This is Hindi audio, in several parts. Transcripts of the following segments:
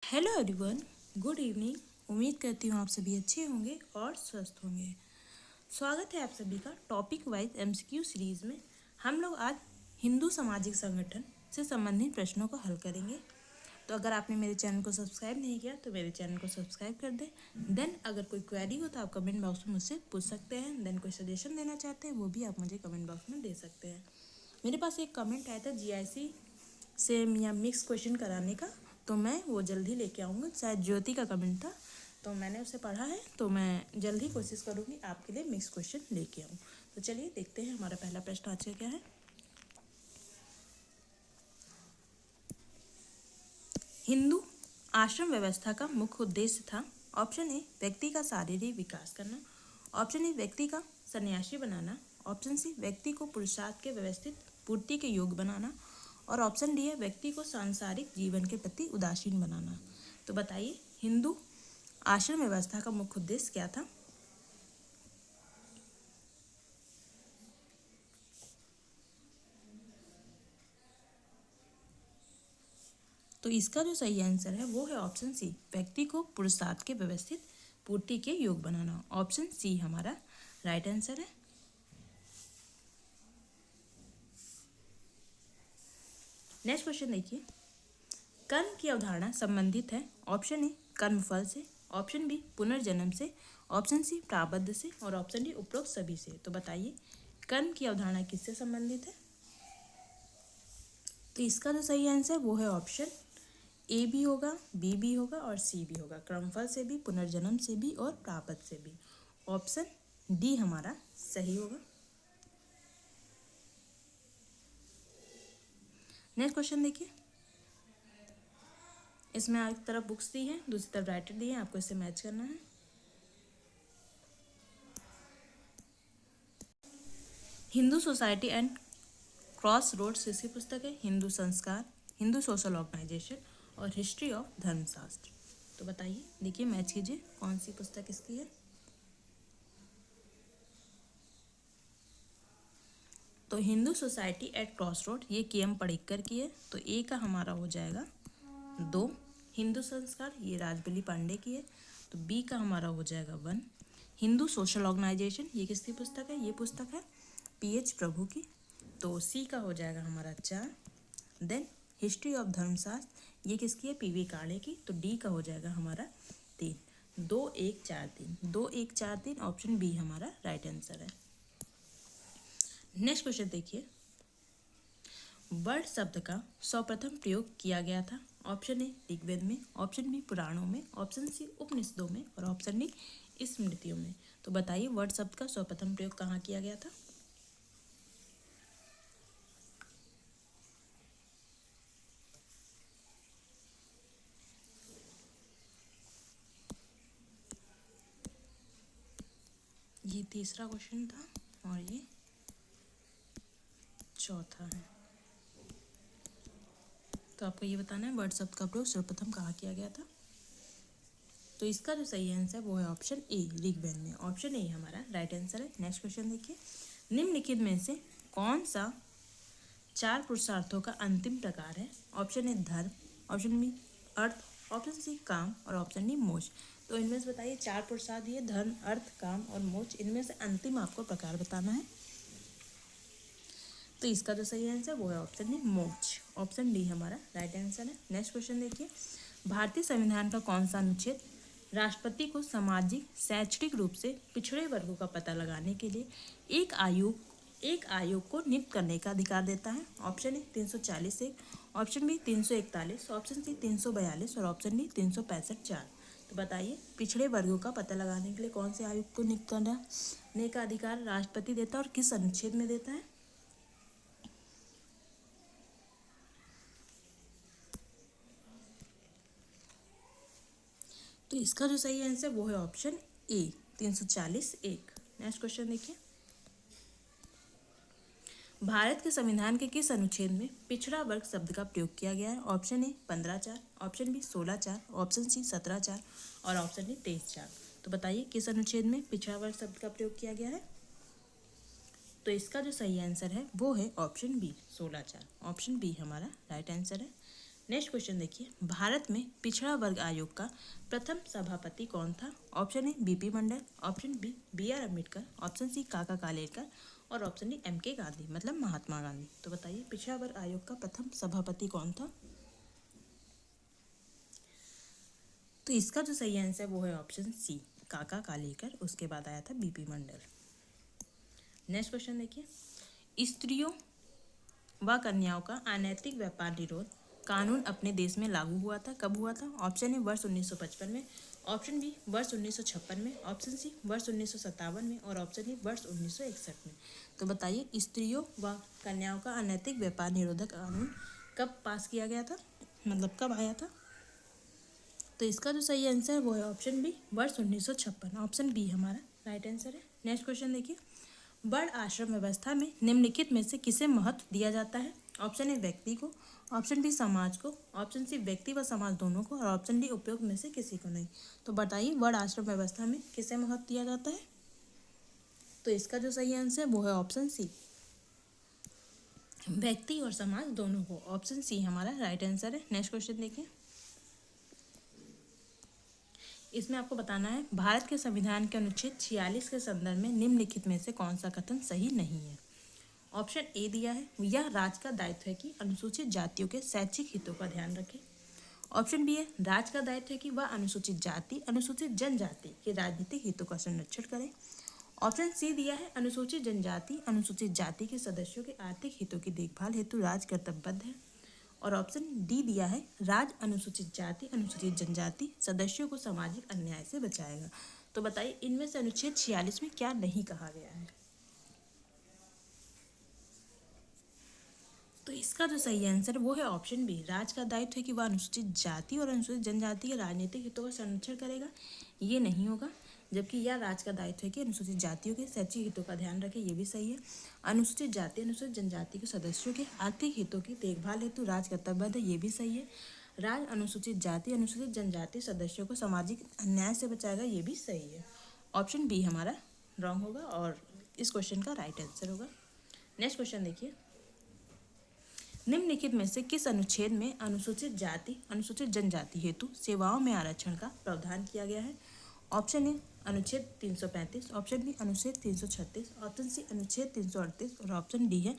Hello everyone, good evening. उम्मीद करती हूँ आप सभी अच्छे होंगे और स्वस्थ होंगे। स्वागत है आप सभी का टॉपिक वाइज एमसीक्यू सीरीज में। हम लोग आज हिंदू सामाजिक संगठन से संबंधित प्रश्नों को हल करेंगे। तो अगर आपने मेरे चैनल को सब्सक्राइब नहीं किया तो मेरे चैनल को सब्सक्राइब कर दें। देन अगर कोई क्वेरी हो तो आप कमेंट बॉक्स में मुझसे पूछ सकते हैं। देन कोई सजेशन देना चाहते हैं वो भी आप मुझे कमेंट बॉक्स में दे सकते हैं। मेरे पास एक कमेंट आया था जीआईसी से या मिक्स क्वेश्चन कराने का, तो मैं वो जल्दी लेके आऊँगी। शायद ज्योति का कमेंट था, तो मैंने उसे पढ़ा है, तो मैं जल्दी कोशिश करूँगी आपके लिए मिक्स क्वेश्चन लेके आऊँ। तो चलिए देखते हैं हमारा पहला प्रश्न आज का क्या है। हिंदू आश्रम व्यवस्था का मुख्य उद्देश्य था। ऑप्शन ए व्यक्ति का शारीरिक विकास करना, ऑप्शन ए व्यक्ति का सन्यासी बनाना, ऑप्शन सी व्यक्ति को पुरुषार्थ के व्यवस्थित पूर्ति के योग्य बनाना, और ऑप्शन डी है व्यक्ति को सांसारिक जीवन के प्रति उदासीन बनाना। तो बताइए हिंदू आश्रम व्यवस्था का मुख्य उद्देश्य क्या था। तो इसका जो सही आंसर है वो है ऑप्शन सी, व्यक्ति को पुरुषार्थ के व्यवस्थित पूर्ति के योग्य बनाना। ऑप्शन सी हमारा राइट आंसर है। नेक्स्ट क्वेश्चन देखिए, कर्म की अवधारणा संबंधित है। ऑप्शन ए कर्मफल से, ऑप्शन बी पुनर्जन्म से, ऑप्शन सी प्रारब्ध से, और ऑप्शन डी उपरोक्त सभी से। तो बताइए कर्म की अवधारणा किससे संबंधित है। तो इसका जो सही आंसर वो है ऑप्शन ए भी होगा, बी भी होगा और सी भी होगा। कर्मफल से भी, पुनर्जन्म से भी और प्रारब्ध से भी। ऑप्शन डी हमारा सही होगा। नेक्स्ट क्वेश्चन देखिए, इसमें एक तरफ बुक्स दी है, दूसरी तरफ राइटर दी है, आपको इसे मैच करना है। Hindu society and crossroads किसकी पुस्तक है। हिंदू संस्कार, हिंदू सोशल ऑर्गेनाइजेशन और हिस्ट्री ऑफ धर्मशास्त्र। तो बताइए, देखिए मैच कीजिए कौन सी पुस्तक इसकी है। तो Hindu society at cross road ये के.एम. पडिक्कर की है, तो ए का हमारा हो जाएगा 2। हिंदू संस्कार ये राजबली पांडे की है, तो बी का हमारा हो जाएगा 1। हिंदू सोशल ऑर्गेनाइजेशन ये किसकी पुस्तक है, ये पुस्तक है पीएच प्रभु की, तो सी का हो जाएगा हमारा 4। देन हिस्ट्री ऑफ धर्मशास्त्र ये किसकी है, पीवी काड़े की, तो डी का हो जाएगा हमारा 3। 2 1 4 3, 2 1 4 3, ऑप्शन बी हमारा राइट आंसर है। नेक्स्ट क्वेश्चन देखिए, वर्ड शब्द का सर्वप्रथम प्रयोग किया गया था। ऑप्शन ए ऋग्वेद में, ऑप्शन बी पुराणों में, ऑप्शन सी उपनिषदों में, और ऑप्शन डी स्मृतियों में। तो बताइए वर्ड शब्द का सर्वप्रथम प्रयोग कहाँ किया गया था। ये तीसरा क्वेश्चन था और ये चौथा है। तो आपको ये बताना है वर्ड शब्द का प्रयोग सर्वप्रथम कहाँ किया गया था। तो इसका जो सही आंसर वो है ऑप्शन ए ऋग्वेद में। ऑप्शन ए हमारा राइट आंसर है। नेक्स्ट क्वेश्चन देखिए, निम्नलिखित में से कौन सा 4 पुरुषार्थों का अंतिम प्रकार है। ऑप्शन ए धर्म, ऑप्शन बी अर्थ, ऑप्शन सी काम, और ऑप्शन डी मोक्ष। तो इनमें से बताइए 4 पुरुषार्थ ये धर्म, अर्थ, काम और मोक्ष, इनमें से अंतिम आपको प्रकार बताना है। तो इसका जो सही आंसर वो है ऑप्शन डी मोक्ष। ऑप्शन डी हमारा राइट आंसर है। नेक्स्ट क्वेश्चन देखिए, भारतीय संविधान का कौन सा अनुच्छेद राष्ट्रपति को सामाजिक शैक्षणिक रूप से पिछड़े वर्गों का पता लगाने के लिए एक आयोग को नियुक्त करने का अधिकार देता है। Option A 340(1), option B 341, option C 342 और ऑप्शन डी 365(4). तो बताइए पिछड़े वर्गों का पता लगाने के लिए कौन से आयोग को नियुक्त करने का अधिकार राष्ट्रपति देता है और किस अनुच्छेद में देता है। तो इसका जो सही आंसर वो है ऑप्शन ए 340(1). नेक्स्ट क्वेश्चन देखिए, भारत के संविधान के किस अनुच्छेद में पिछड़ा वर्ग शब्द का प्रयोग किया गया है। Option A 15(4), option B 16(4), option C 17(4 और ऑप्शन डी 23(4). तो बताइए किस अनुच्छेद में पिछड़ा वर्ग शब्द का प्रयोग किया गया है। तो इसका जो सही आंसर है वो है ऑप्शन बी 16(4). ऑप्शन बी हमारा राइट आंसर है। नेक्स्ट क्वेश्चन देखिए, भारत में पिछड़ा वर्ग आयोग का प्रथम सभापति कौन था? Option A BP Mandal, option B R Ambedkar, option C Kaka Kalelkar और ऑप्शन डी एम के गांधी मतलब महात्मा गांधी। तो बताइए पिछड़ा वर्ग आयोग का प्रथम सभापति कौन था? तो इसका जो सही आंसर है वो है ऑप्शन सी काका कालेलकर, उसके बाद आया था बीपी मंडल। नेक्स्ट क्वेश्चन देखिए, स्त्रियों व कन्याओं का अनैतिक व्यापार निरोध कानून अपने देश में लागू हुआ था, कब हुआ था? ऑप्शन ए वर्ष 1955 में, ऑप्शन बी वर्ष 1956 में, ऑप्शन सी वर्ष 1957 में और ऑप्शन डी वर्ष 1961 में। तो बताइए स्त्रियों व कन्याओं का अनैतिक व्यापार निरोधक कानून कब पास किया गया था, मतलब कब आया था? तो इसका जो सही आंसर है वो है ऑप्शन बी वर्ष 1956। ऑप्शन बी हमारा राइट आंसर है। नेक्स्ट क्वेश्चन देखिए, वर्ण आश्रम व्यवस्था में निम्नलिखित में से किसे महत्व दिया जाता है? ऑप्शन ए व्यक्ति को, ऑप्शन बी समाज को, ऑप्शन सी व्यक्ति व समाज दोनों को और ऑप्शन डी उपयोग में से किसी को नहीं। तो बताइए वर्ण आश्रम व्यवस्था में किसे महत्व दिया जाता है? तो इसका जो सही आंसर है वो है ऑप्शन सी व्यक्ति और समाज दोनों को। ऑप्शन सी हमारा राइट आंसर है। नेक्स्ट क्वेश्चन देखिए, इसमें आपको बताना है भारत के संविधान के अनुच्छेद 46 के संदर्भ में निम्नलिखित में से कौन सा कथन सही नहीं है? ऑप्शन ए दिया है, यह राज्य का दायित्व है कि अनुसूचित जातियों के शैक्षिक हितों का ध्यान रखे। ऑप्शन बी है, राज्य का दायित्व है कि वह अनुसूचित जाति अनुसूचित जनजाति के राजनीतिक हितों का संरक्षण करे। ऑप्शन सी दिया है, अनुसूचित जनजाति अनुसूचित जाति के सदस्यों के आर्थिक हितों की देखभाल हेतु राज्य कर्तव्यबद्ध है। और ऑप्शन डी दिया है, राज्य अनुसूचित जाति अनुसूचित जनजाति सदस्यों को सामाजिक अन्याय से बचाएगा। तो बताइए इनमें से अनुच्छेद 46 में क्या नहीं कहा गया है? तो इसका जो सही आंसर वो है ऑप्शन बी, राज्य का दायित्व है कि वह अनुसूचित जाति और अनुसूचित जनजाति के राजनीतिक हितों का संरक्षण करेगा, ये नहीं होगा। जबकि यह राज्य का दायित्व है कि अनुसूचित जातियों के शैक्षिक हितों का ध्यान रखे, ये भी सही है। अनुसूचित जाति अनुसूचित जनजाति के सदस्यों के आर्थिक हितों की देखभाल हेतु राज्य कर्तव्यबद्ध है, ये भी सही है। राज्य अनुसूचित जाति अनुसूचित जनजाति सदस्यों को सामाजिक अन्याय से बचाएगा, ये भी सही है। ऑप्शन बी हमारा रॉन्ग होगा और इस क्वेश्चन का राइट आंसर होगा। नेक्स्ट क्वेश्चन देखिए, निम्नलिखित में से किस अनुच्छेद में अनुसूचित जाति अनुसूचित जनजाति हेतु सेवाओं में आरक्षण का प्रावधान किया गया है? ऑप्शन ए अनुच्छेद 335, ऑप्शन बी अनुच्छेद 336, ऑप्शन सी अनुच्छेद 338 और ऑप्शन डी है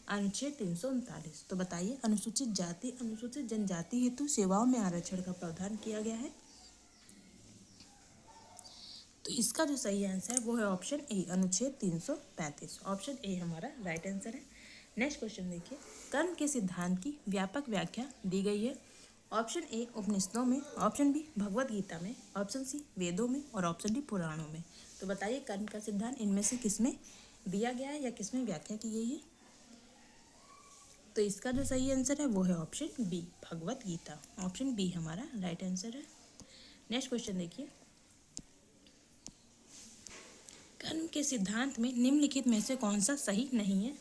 अनुच्छेद 339। तो बताइए अनुसूचित जाति अनुसूचित जनजाति हेतु सेवाओं में आरक्षण का प्रावधान किया गया है। तो इसका जो सही आंसर है वो है ऑप्शन ए अनुच्छेद 335। ऑप्शन ए हमारा राइट आंसर है। नेक्स्ट क्वेश्चन देखिए, कर्म के सिद्धांत की व्यापक व्याख्या दी गई है। ऑप्शन ए उपनिषदों में, ऑप्शन बी भगवत गीता में, ऑप्शन सी वेदों में और ऑप्शन डी पुराणों में। तो बताइए कर्म का सिद्धांत इनमें से किसमें दिया गया है या किसमें व्याख्या की गई है? तो इसका जो सही आंसर है वो है option B Bhagavad Gita. Option B हमारा राइट आंसर है। नेक्स्ट क्वेश्चन देखिए, कर्म के सिद्धांत में निम्नलिखित में से कौन सा सही नहीं है?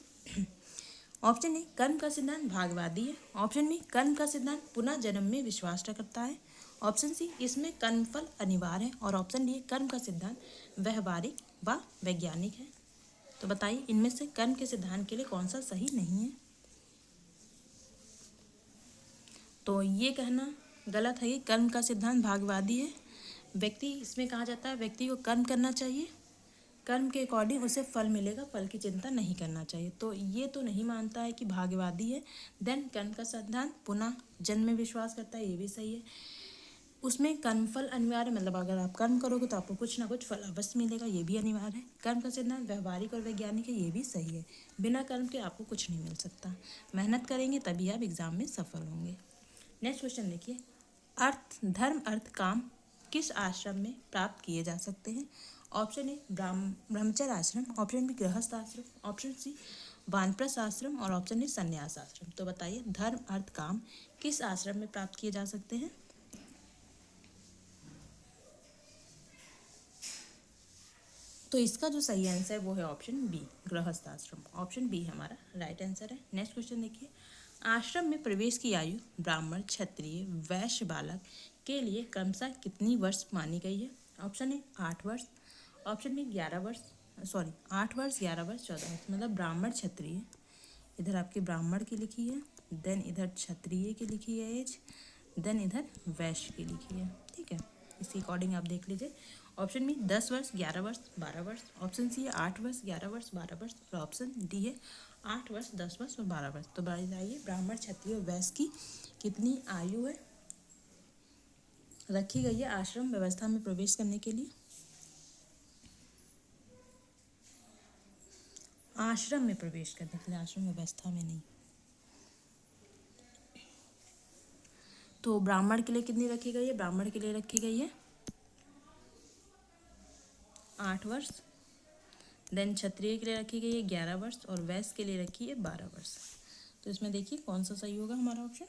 ऑप्शन ए कर्म का सिद्धांत भागवादी है, ऑप्शन बी कर्म का सिद्धांत पुनः जन्म में विश्वास करता है, ऑप्शन सी इसमें कर्मफल अनिवार्य है और ऑप्शन डी कर्म का सिद्धांत व्यवहारिक व वैज्ञानिक है। तो बताइए इनमें से कर्म के सिद्धांत के लिए कौन सा सही नहीं है? तो ये कहना गलत है कि कर्म का सिद्धांत भागवादी है। व्यक्ति इसमें कहा जाता है व्यक्ति को कर्म करना चाहिए, कर्म के अकॉर्डिंग उसे फल मिलेगा, फल की चिंता नहीं करना चाहिए। तो ये तो नहीं मानता है कि भाग्यवादी है। देन कर्म का सिद्धांत पुनः जन्म में विश्वास करता है, ये भी सही है। उसमें कर्मफल अनिवार्य, मतलब अगर आप कर्म करोगे तो आपको कुछ ना कुछ फल अवश्य मिलेगा, ये भी अनिवार्य है। कर्म का सिद्धांत व्यवहारिक और वैज्ञानिक है, ये भी सही है। बिना कर्म के आपको कुछ नहीं मिल सकता, मेहनत करेंगे तभी आप एग्जाम में सफल होंगे। नेक्स्ट क्वेश्चन देखिए, अर्थ धर्म अर्थ काम किस आश्रम में प्राप्त किए जा सकते हैं? ऑप्शन ए ब्रह्मचर्य आश्रम, ऑप्शन बी गृहस्थ आश्रम, ऑप्शन सी वानप्रस्थ आश्रम और ऑप्शन डी संन्यास आश्रम। तो बताइए धर्म अर्थ काम किस आश्रम में प्राप्त किए जा सकते हैं? तो इसका जो सही आंसर है वो है ऑप्शन बी गृहस्थ आश्रम। ऑप्शन बी हमारा राइट आंसर है। नेक्स्ट क्वेश्चन देखिए, आश्रम में प्रवेश की आयु ब्राह्मण क्षत्रिय वैश्य बालक के लिए क्रमशः कितनी वर्ष मानी गई है? ऑप्शन ए 8 वर्ष, ऑप्शन बी 11 वर्ष, 8 वर्ष 11 वर्ष 14 वर्ष, मतलब ब्राह्मण क्षत्रिय, इधर आपके ब्राह्मण की लिखी है देन इधर क्षत्रिय की लिखी है एज, देन इधर वैश्य की लिखी है। ठीक है, इसके अकॉर्डिंग आप देख लीजिए। ऑप्शन बी 10 वर्ष, 11 वर्ष, 12 वर्ष। ऑप्शन सी है 8 वर्ष, 11 वर्ष, 12 वर्ष। और ऑप्शन डी है 8 वर्ष, 10 वर्ष और 12 वर्ष। तो बताइए ब्राह्मण, क्षत्रिय और वैश्य की कितनी आयु है रखी गई है आश्रम व्यवस्था में प्रवेश करने के लिए? आश्रम में प्रवेश करने के लिए, आश्रम व्यवस्था में नहीं। तो ब्राह्मण के लिए कितनी रखी गई है? ब्राह्मण के लिए रखी गई है 8 वर्ष। देन क्षत्रिय के लिए रखी गई है 11 वर्ष और वैश्य के लिए रखी है 12 वर्ष। तो इसमें देखिए कौन सा सही होगा हमारा ऑप्शन?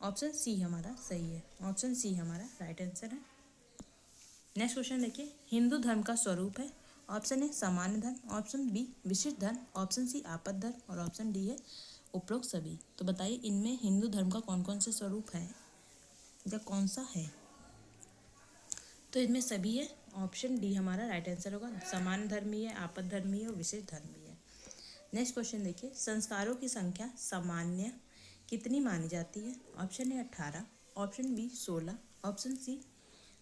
ऑप्शन सी हमारा सही है। ऑप्शन सी हमारा राइट आंसर है। नेक्स्ट क्वेश्चन देखिए, हिंदू धर्म का स्वरूप है। ऑप्शन ए सामान्य धर्म, ऑप्शन बी विशिष्ट धर्म, ऑप्शन सी आपद धर्म और ऑप्शन डी है उपरोक्त सभी। तो बताइए इनमें हिंदू धर्म का कौन कौन से स्वरूप है या कौन सा है? तो इसमें सभी है। ऑप्शन डी हमारा राइट आंसर होगा। सामान्य धर्मी है, आपद धर्मी है और विशेष धर्मी है। नेक्स्ट क्वेश्चन देखिए, संस्कारों की संख्या सामान्य कितनी मानी जाती है? Option A 18, option B 16, option C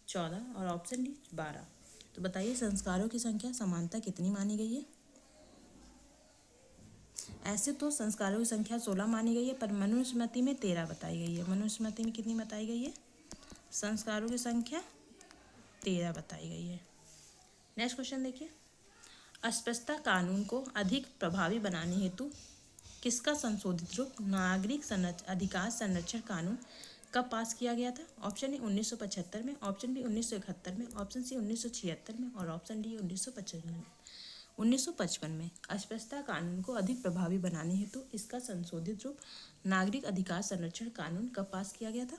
14 और ऑप्शन डी 12। तो बताइए संस्कारों की संख्या समानता कितनी मानी गई है? ऐसे तो संस्कारों की संख्या 16 मानी गई है, पर मनुस्मृति में 13 बताई गई है। मनुस्मृति में कितनी बताई गई है? संस्कारों की संख्या 13 बताई गई है। नेक्स्ट क्वेश्चन देखिए, अस्पृश्यता कानून को अधिक प्रभावी बनाने हेतु किसका संशोधित रूप नागरिक अधिकार संरक्षण कानून कब पास किया गया था? ऑप्शन ए 1975 में, ऑप्शन बी 1971 में, ऑप्शन सी 1976 में और ऑप्शन डी 1955 में। 1955 में अस्पृश्यता कानून को अधिक प्रभावी बनाने हेतु इसका संशोधित रूप नागरिक अधिकार संरक्षण कानून कब पास किया गया था?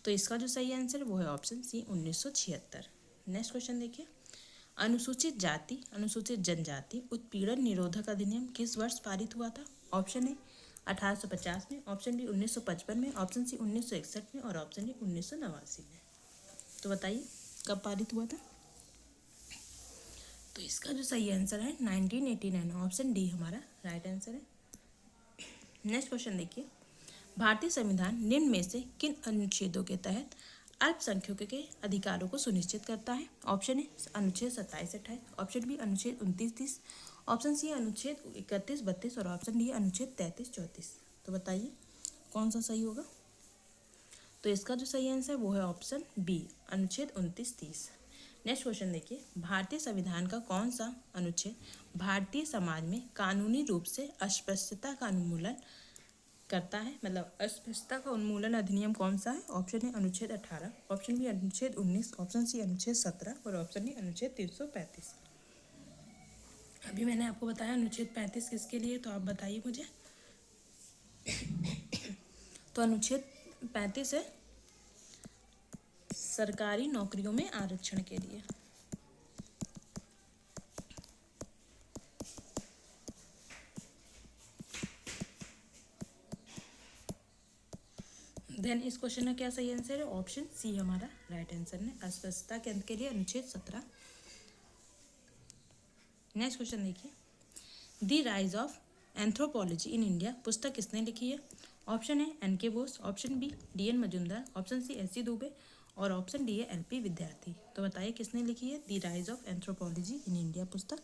तो इसका जो सही आंसर है वो है ऑप्शन सी 1976। नेक्स्ट क्वेश्चन देखिए, अनुसूचित जाति अनुसूचित जनजाति उत्पीड़न निरोधक अधिनियम किस वर्ष पारित हुआ था? ऑप्शन ए 1850 में, ऑप्शन बी 1955 में, ऑप्शन सी 1961 में और ऑप्शन डी 1989 में। तो बताइए कब पारित हुआ था? तो इसका जो सही आंसर है 1989, ऑप्शन डी हमारा राइट आंसर है। नेक्स्ट क्वेश्चन देखिए, भारतीय संविधान निम्न में से किन अनुच्छेदों के तहत अल्पसंख्यकों के अधिकारों को सुनिश्चित करता है? ऑप्शन ए अनुच्छेद 27-28, ऑप्शन बी अनुच्छेद 29-30, ऑप्शन सी अनुच्छेद 31-32 और ऑप्शन डी अनुच्छेद 33-34। तो बताइए कौन सा सही होगा? तो इसका जो सही आंसर वो है ऑप्शन बी अनुच्छेद 29-30। नेक्स्ट क्वेश्चन देखिए, भारतीय संविधान का कौन सा अनुच्छेद भारतीय समाज में कानूनी रूप से अस्पृश्यता का उन्मूलन करता है? मतलब अस्पृश्यता का उन्मूलन अधिनियम कौन सा है? ऑप्शन ए अनुच्छेद 18, ऑप्शन बी अनुच्छेद 19, ऑप्शन सी अनुच्छेद 17 और ऑप्शन डी अनुच्छेद 335। अभी मैंने आपको बताया अनुच्छेद 35 किसके लिए, तो आप बताइए मुझे। तो अनुच्छेद 35 है सरकारी नौकरियों में आरक्षण के लिए। देन इस क्वेश्चन का क्या सही आंसर है? ऑप्शन सी हमारा राइट आंसर है। अस्पृश्यता के अंत के लिए अनुच्छेद 17। नेक्स्ट क्वेश्चन देखिए, the rise of anthropology in India पुस्तक किसने लिखी है? Option A N K. Bose, option B D N. Majumdar, option C S C. Dube और ऑप्शन डी है एल.पी. विद्यार्थी। तो बताइए किसने लिखी है the rise of anthropology in India पुस्तक?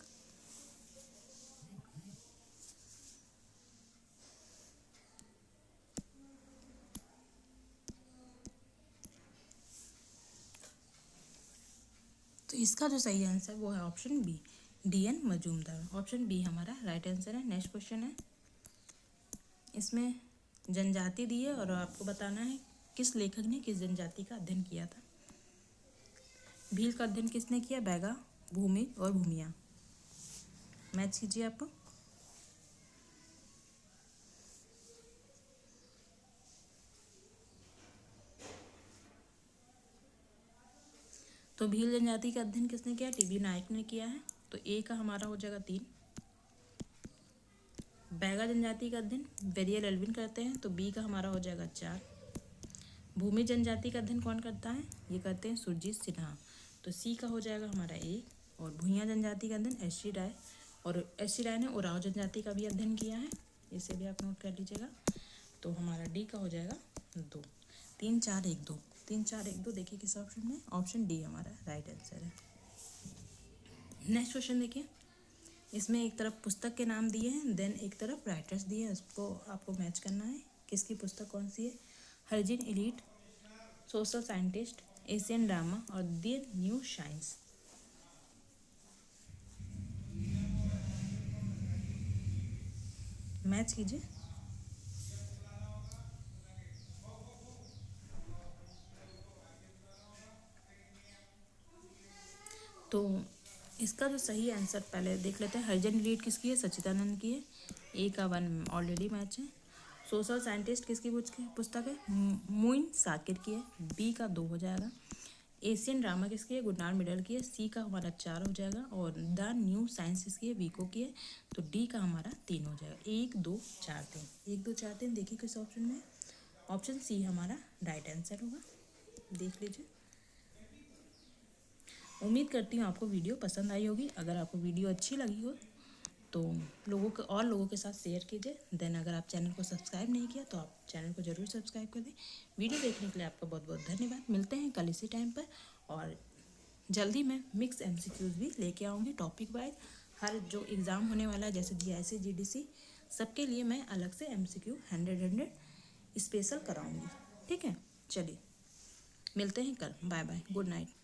तो इसका जो सही आंसर वो है option B D N. Majumdar. Option B हमारा राइट आंसर है। नेक्स्ट क्वेश्चन है, इसमें जनजाति दी है और आपको बताना है किस लेखक ने किस जनजाति का अध्ययन किया था। भील का अध्ययन किसने किया? बैगा, भूमि और भूमिया। मैच कीजिए आप। तो भील जनजाति का अध्ययन किसने किया? टी.बी. नायक ने किया है। तो ए का हमारा हो जाएगा 3। बैगा जनजाति का अध्ययन वेरियल एल्विन करते हैं, तो बी का हमारा हो जाएगा 4। भूमि जनजाति का अध्ययन कौन करता है? ये करते हैं सुरजीत सिन्हा, तो सी का हो जाएगा हमारा 1। और भूइयां जनजाति का अध्ययन एस.सी. राय, और एस.सी. राय ने उरांव जनजाति का भी अध्ययन किया है, इसे भी आप नोट कर लीजिएगा। तो हमारा डी का हो जाएगा 2। 3 4 1 2, 3 4 1 2 देखिए किस ऑप्शन में, ऑप्शन डी हमारा राइट आंसर है। नेक्स्ट क्वेश्चन देखिए, इसमें एक तरफ पुस्तक के नाम दिए हैं, देन एक तरफ राइटर्स दिए हैं, उसको आपको मैच करना है किसकी पुस्तक कौन सी है। हर्जिन elite, social scientist, Asian drama और द न्यू साइंस। मैच कीजिए। तो इसका जो सही आंसर पहले देख लेते हैं। हर्जन लीड किसकी है, सच्चिदानंद की है, ए का 1 ऑलरेडी मैच है। सोशल साइंटिस्ट किसकी पुस्तक है, मुइन साकिर की है, बी का 2 हो जाएगा। एशियन ड्रामा किसकी है, गुरनार मिडल की है, सी का हमारा 4 हो जाएगा। और द न्यू साइंस किसकी है, वीको की है, तो डी का हमारा 3 हो जाएगा। 1 2 4 3, 1 2 4 3 देखिए किस ऑप्शन में, ऑप्शन सी हमारा राइट आंसर होगा, देख लीजिए। उम्मीद करती हूँ आपको वीडियो पसंद आई होगी। अगर आपको वीडियो अच्छी लगी हो तो लोगों के साथ शेयर कीजिए। देन अगर आप चैनल को सब्सक्राइब नहीं किया तो आप चैनल को ज़रूर सब्सक्राइब कर दें। वीडियो देखने के लिए आपका बहुत बहुत धन्यवाद। मिलते हैं कल इसी टाइम पर, और जल्दी मैं मिक्स MCQs भी लेके आऊँगी टॉपिक वाइज। हर जो एग्ज़ाम होने वाला है जैसे GIC GDC सबके लिए मैं अलग से MCQ 100 स्पेशल कराऊँगी। ठीक है, चलिए मिलते हैं कल। Bye bye, good night.